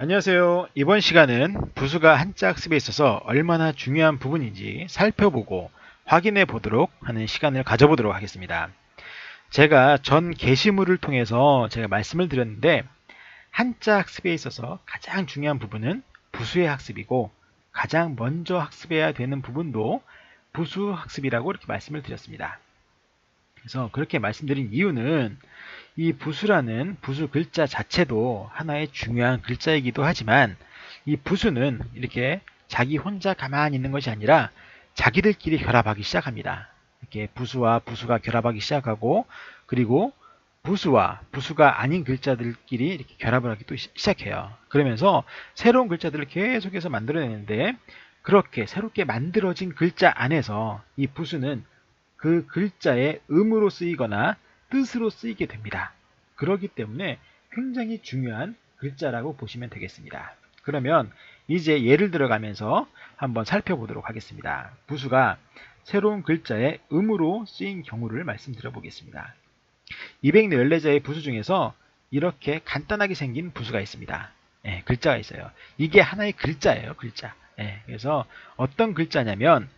안녕하세요. 이번 시간은 부수가 한자 학습에 있어서 얼마나 중요한 부분인지 살펴보고 확인해 보도록 하는 시간을 가져보도록 하겠습니다. 제가 전 게시물을 통해서 제가 말씀을 드렸는데 한자 학습에 있어서 가장 중요한 부분은 부수의 학습이고 가장 먼저 학습해야 되는 부분도 부수 학습이라고 이렇게 말씀을 드렸습니다. 그래서 그렇게 말씀드린 이유는 이 부수라는 부수 글자 자체도 하나의 중요한 글자이기도 하지만 이 부수는 이렇게 자기 혼자 가만히 있는 것이 아니라 자기들끼리 결합하기 시작합니다. 이렇게 부수와 부수가 결합하기 시작하고 그리고 부수와 부수가 아닌 글자들끼리 이렇게 결합을 하기 또 시작해요. 그러면서 새로운 글자들을 계속해서 만들어내는데 그렇게 새롭게 만들어진 글자 안에서 이 부수는 그 글자의 음으로 쓰이거나 뜻으로 쓰이게 됩니다. 그렇기 때문에 굉장히 중요한 글자라고 보시면 되겠습니다. 그러면 이제 예를 들어가면서 한번 살펴보도록 하겠습니다. 부수가 새로운 글자의 음으로 쓰인 경우를 말씀드려 보겠습니다. 214자의 부수 중에서 이렇게 간단하게 생긴 부수가 있습니다. 글자가 있어요. 이게 하나의 글자예요. 글자. 그래서 어떤 글자냐면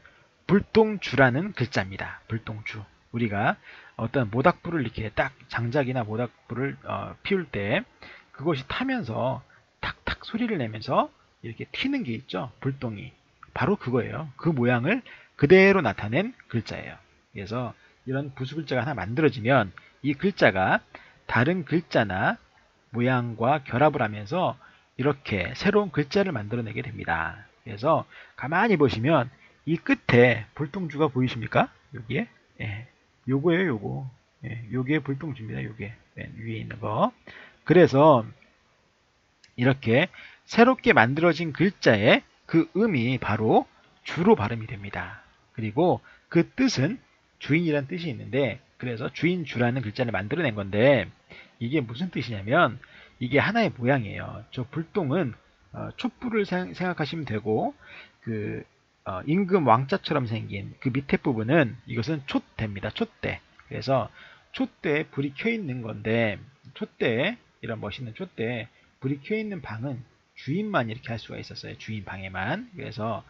불똥주라는 글자입니다. 불똥주. 우리가 어떤 모닥불을 이렇게 딱 장작이나 모닥불을 피울 때 그것이 타면서 탁탁 소리를 내면서 이렇게 튀는 게 있죠. 불똥이. 바로 그거예요. 그 모양을 그대로 나타낸 글자예요. 그래서 이런 부수 글자가 하나 만들어지면 이 글자가 다른 글자나 모양과 결합을 하면서 이렇게 새로운 글자를 만들어내게 됩니다. 그래서 가만히 보시면 이 끝에 불똥주가 보이십니까? 여기에? 예, 요거예요, 요거. 요게 불똥주입니다, 요게. 위에 있는 거. 그래서 이렇게 새롭게 만들어진 글자의 그 음이 바로 주로 발음이 됩니다. 그리고 그 뜻은 주인이란 뜻이 있는데 그래서 주인주라는 글자를 만들어낸 건데 이게 무슨 뜻이냐면 이게 하나의 모양이에요. 저 불똥은 촛불을 생각하시면 되고 그 임금 왕자처럼 생긴 그 밑에 부분은 이것은 촛대입니다. 촛대. 그래서 촛대에 불이 켜 있는 건데 촛대에 이런 멋있는 촛대에 불이 켜 있는 방은 주인만 이렇게 할 수가 있었어요. 주인 방에만. 그래서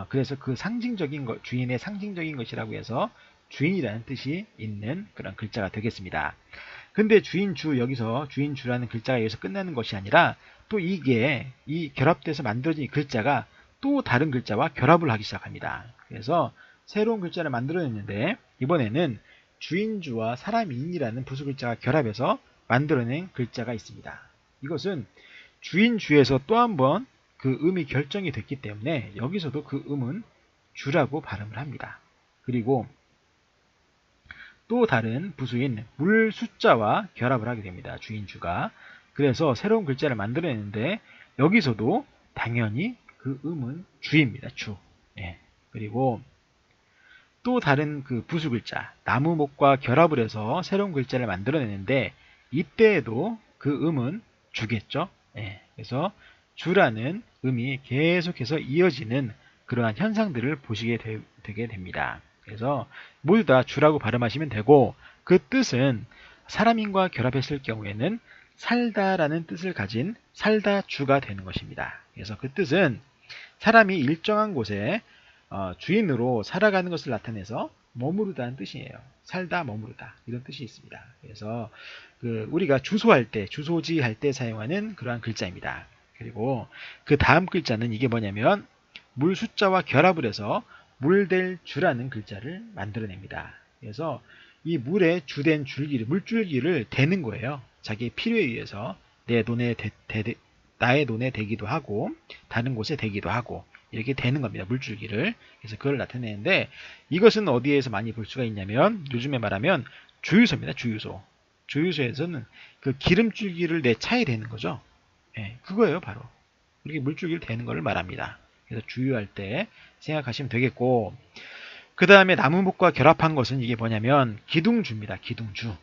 그 상징적인 것, 주인의 상징적인 것이라고 해서 주인이라는 뜻이 있는 그런 글자가 되겠습니다. 근데 주인주 여기서 주인주라는 글자가 여기서 끝나는 것이 아니라 또 이게 이 결합돼서 만들어진 이 글자가 또 다른 글자와 결합을 하기 시작합니다. 그래서 새로운 글자를 만들어냈는데 이번에는 주인주와 사람인이라는 부수 글자가 결합해서 만들어낸 글자가 있습니다. 이것은 주인주에서 또 한 번 그 음이 결정이 됐기 때문에 여기서도 그 음은 주라고 발음을 합니다. 그리고 또 다른 부수인 물 숫자와 결합을 하게 됩니다. 주인주가. 그래서 새로운 글자를 만들어내는데 여기서도 당연히 그 음은 주입니다. 주. 그리고 또 다른 그 부수 글자 나무목과 결합을 해서 새로운 글자를 만들어내는데 이때에도 그 음은 주겠죠. 그래서 주라는 음이 계속해서 이어지는 그러한 현상들을 보시게 되게 됩니다. 그래서 모두 다 주라고 발음하시면 되고 그 뜻은 사람인과 결합했을 경우에는 살다라는 뜻을 가진 살다 주가 되는 것입니다. 그래서 그 뜻은 사람이 일정한 곳에 주인으로 살아가는 것을 나타내서 머무르다는 뜻이에요. 살다 머무르다 이런 뜻이 있습니다. 그래서 우리가 주소할 때 주소지 할 때 사용하는 그러한 글자입니다. 그리고 그 다음 글자는 이게 뭐냐면 물 숫자와 결합을 해서 물될 주라는 글자를 만들어냅니다. 그래서 이 물에 주된 줄기를 물줄기를 대는 거예요. 자기의 필요에 의해서 내 논에 나의 논에 대기도 하고 다른 곳에 대기도 하고 이렇게 되는 겁니다. 물줄기를. 그래서 그걸 나타내는데 이것은 어디에서 많이 볼 수가 있냐면 요즘에 말하면 주유소입니다. 주유소. 주유소에서는 그 기름줄기를 내 차에 대는 거죠. 그거예요. 바로. 이렇게 물줄기를 대는 것을 말합니다. 그래서 주유할 때 생각하시면 되겠고 그 다음에 나무목과 결합한 것은 이게 뭐냐면 기둥주입니다. 기둥주.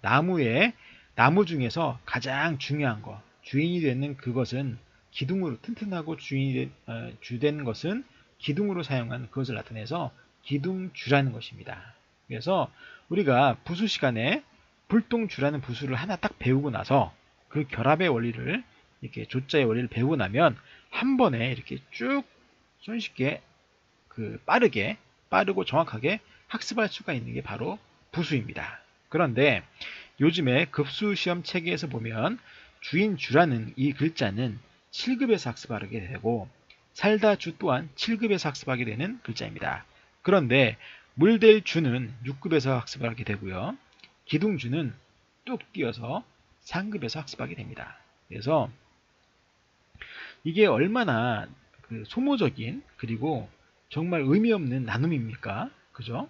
나무 중에서 가장 중요한 거 주인이 되는 그것은 기둥으로 튼튼하고 주된 것은 기둥으로 사용한 그것을 나타내서 기둥주라는 것입니다. 그래서 우리가 부수 시간에 불똥주라는 부수를 하나 딱 배우고 나서 그 결합의 원리를 이렇게 조자의 원리를 배우고 나면 한 번에 이렇게 쭉 손쉽게 빠르고 정확하게 학습할 수가 있는 게 바로 부수입니다. 그런데 요즘에 급수 시험 체계에서 보면 주인 주라는 이 글자는 7급에서 학습하게 되고 살다 주 또한 7급에서 학습하게 되는 글자입니다. 그런데 물될 주는 6급에서 학습하게 되고요. 기둥주는 뚝 뛰어서 3급에서 학습하게 됩니다. 그래서 이게 얼마나 소모적인 그리고 정말 의미 없는 나눔입니까? 그죠?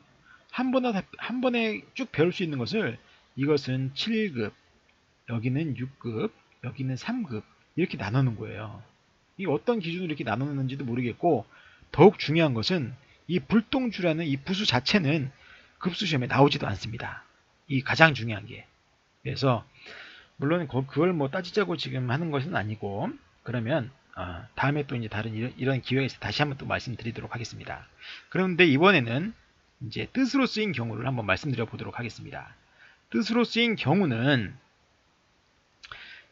한 번에 쭉 배울 수 있는 것을 이것은 7급, 여기는 6급, 여기는 3급 이렇게 나누는 거예요. 이 어떤 기준으로 이렇게 나누는지도 모르겠고 더욱 중요한 것은 이 불똥주라는 이 부수 자체는 급수 시험에 나오지도 않습니다. 이 가장 중요한 게. 그래서 물론 그걸 뭐 따지자고 지금 하는 것은 아니고 그러면 다음에 또 이제 다른 이런 기회가 있어 다시 한번 또 말씀드리도록 하겠습니다. 그런데 이번에는 이제 뜻으로 쓰인 경우를 한번 말씀드려 보도록 하겠습니다. 뜻으로 쓰인 경우는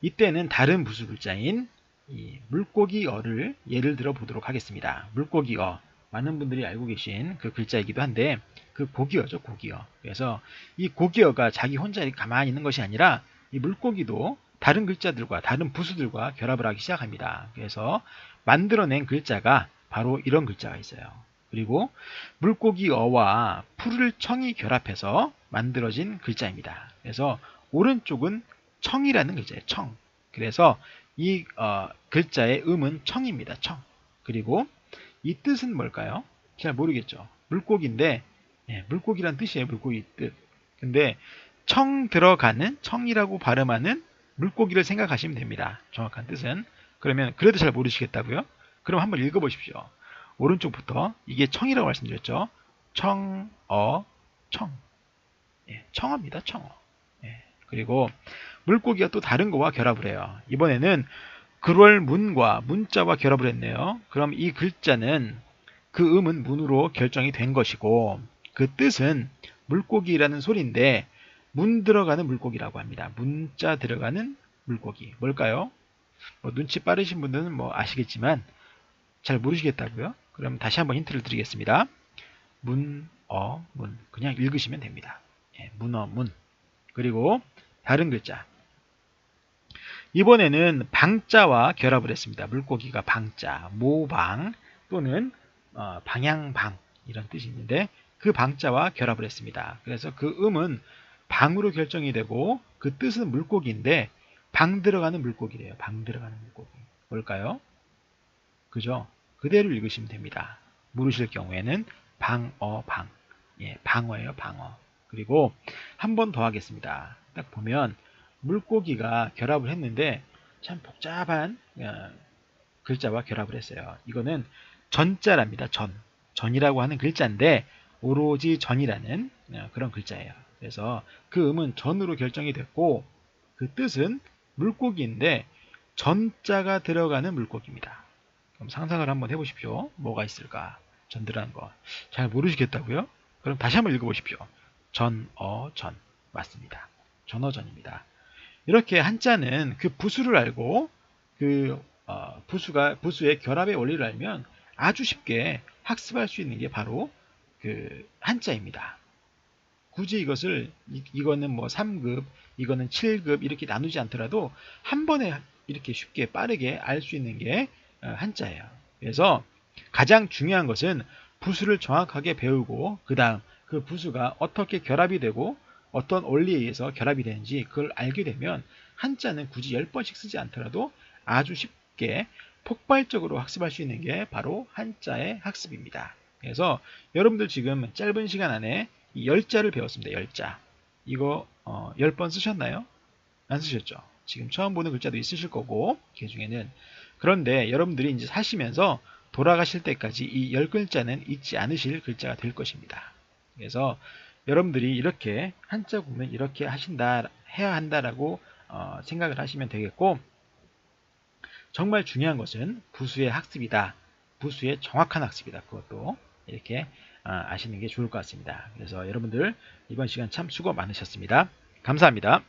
이때는 다른 부수 글자인 이 물고기어를 예를 들어 보도록 하겠습니다. 물고기어 많은 분들이 알고 계신 그 글자이기도 한데 그 고기어죠, 고기어. 그래서 이 고기어가 자기 혼자 이렇게 가만히 있는 것이 아니라 이 물고기도 다른 글자들과 다른 부수들과 결합을 하기 시작합니다. 그래서 만들어낸 글자가 바로 이런 글자가 있어요. 그리고 물고기어와 푸를 청이 결합해서 만들어진 글자입니다. 그래서 오른쪽은 청이라는 글자예요. 청. 그래서 이 글자의 음은 청입니다. 청. 그리고 이 뜻은 뭘까요? 잘 모르겠죠. 물고기인데 물고기란 뜻이에요. 물고기 뜻. 근데 청 들어가는 청이라고 발음하는 물고기를 생각하시면 됩니다. 정확한 뜻은. 그러면 그래도 잘 모르시겠다고요? 그럼 한번 읽어보십시오. 오른쪽부터 이게 청이라고 말씀드렸죠. 청어 청. 청어입니다. 청어. 그리고 물고기가 또 다른 거와 결합을 해요. 이번에는 글월 문과 문자와 결합을 했네요. 그럼 이 글자는 그 음은 문으로 결정이 된 것이고 그 뜻은 물고기라는 소리인데 문 들어가는 물고기라고 합니다. 문자 들어가는 물고기. 뭘까요? 뭐 눈치 빠르신 분들은 뭐 아시겠지만 잘 모르시겠다고요? 그럼 다시 한번 힌트를 드리겠습니다. 문. 그냥 읽으시면 됩니다. 문어, 문. 그리고 다른 글자. 이번에는 방자와 결합을 했습니다. 물고기가 방자, 모방 또는 방향방 이런 뜻이 있는데 그 방자와 결합을 했습니다. 그래서 그 음은 방으로 결정이 되고 그 뜻은 물고기인데 방 들어가는 물고기래요. 방 들어가는 물고기. 뭘까요? 그죠? 그대로 읽으시면 됩니다. 모르실 경우에는 방어방. 방어예요, 방어. 그리고 한 번 더 하겠습니다. 딱 보면 물고기가 결합을 했는데 참 복잡한 글자와 결합을 했어요. 이거는 전자랍니다. 전이라고 하는 글자인데 오로지 전이라는 그런 글자예요. 그래서 그 음은 전으로 결정이 됐고 그 뜻은 물고기인데 전자가 들어가는 물고기입니다. 그럼 상상을 한번 해보십시오. 뭐가 있을까? 전 들어가는 거. 잘 모르시겠다고요? 그럼 다시 한번 읽어보십시오. 전. 맞습니다. 전어전입니다. 이렇게 한자는 그 부수를 알고 그 부수의 결합의 원리를 알면 아주 쉽게 학습할 수 있는 게 바로 그 한자입니다. 굳이 이거는 뭐 3급, 이거는 7급 이렇게 나누지 않더라도 한 번에 이렇게 쉽게 빠르게 알 수 있는 게 한자예요. 그래서 가장 중요한 것은 부수를 정확하게 배우고 그 다음 그 부수가 어떻게 결합이 되고 어떤 원리에 의해서 결합이 되는지 그걸 알게 되면 한자는 굳이 10번씩 쓰지 않더라도 아주 쉽게 폭발적으로 학습할 수 있는 게 바로 한자의 학습입니다. 그래서 여러분들 지금 짧은 시간 안에 이 10자를 배웠습니다. 10자. 이거 10번 쓰셨나요? 안 쓰셨죠? 지금 처음 보는 글자도 있으실 거고 그 중에는. 그런데 여러분들이 이제 사시면서 돌아가실 때까지 이 10글자는 잊지 않으실 글자가 될 것입니다. 그래서 여러분들이 이렇게 한자 구문 이렇게 해야 한다라고 생각을 하시면 되겠고 정말 중요한 것은 부수의 학습이다. 부수의 정확한 학습이다. 그것도 이렇게 아시는 게 좋을 것 같습니다. 그래서 여러분들 이번 시간 참 수고 많으셨습니다. 감사합니다.